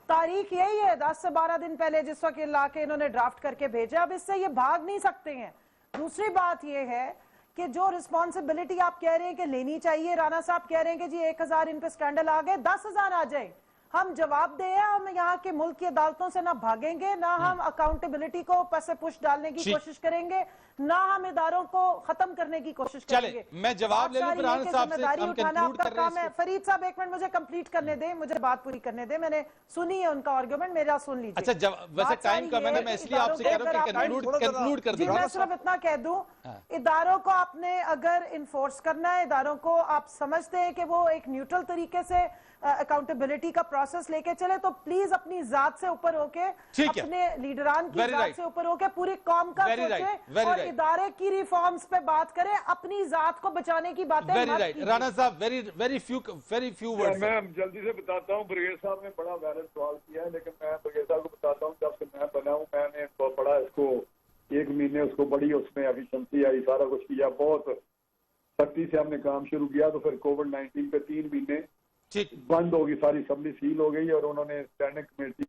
तारीख यही है 10 से 12 दिन पहले, जिस वक्त ला के इन्होंने ड्राफ्ट करके भेजा। अब इससे ये भाग नहीं सकते हैं। दूसरी बात ये है कि जो रिस्पॉन्सिबिलिटी आप कह रहे हैं कि लेनी चाहिए, राणा साहब कह रहे हैं कि जी 1000 इन पे स्कैंडल आ गए, 10,000 आ जाए, हम जवाब दे, हम यहाँ के मुल्क की अदालतों से ना भागेंगे, ना हम अकाउंटेबिलिटी को पसे पुश डालने की कोशिश करेंगे, ना हम इदारों को खत्म करने की कोशिश करेंगे। मैं जवाब ले लूं राणा साहब से, हम कंक्लूड कर रहे हैं। फरीद साहब 1 मिनट मुझे कंप्लीट करने दें, मुझे बात पूरी करने दें, मैंने सुनी है उनका आर्गुमेंट, मेरा सुन लीजिए। अच्छा वैसे टाइम कम है, मैं इसलिए आपसे कह रहा हूं कि कंक्लूड कर दें। मैं सिर्फ इतना कह दूं, इदारों को आपने अगर इन्फोर्स करना है, इदारों को आप समझते हैं कि वो एक न्यूट्रल तरीके से अकाउंटेबिलिटी का प्रोसेस लेके चले, तो प्लीज अपनी जात से ऊपर होके, अपने लीडरान की जात से ऊपर होके पूरी कौम का सोचे और इदारे की रिफॉर्म्स पे बात करें, अपनी जात को बचाने की बातें मत कीजिए। राणा साहब वेरी फ्यू वर्ड्स। मैं जल्दी से बताता हूँ, ब्रिगेड साहब ने बड़ा वैलिड सवाल किया है, लेकिन मैं ब्रिगेड साहब को बताता हूँ, जब से मैं बना हूँ मैंने बड़ा इसको 1 महीने उसको बड़ी उसमें एफिशिएंसी आई, सारा कुछ किया, बहुत सख्ती से हमने काम शुरू किया। तो फिर कोविड-19 पे 3 महीने बंद होगी, सारी असेंबली सील हो गई और उन्होंने स्टैंडिंग कमेटी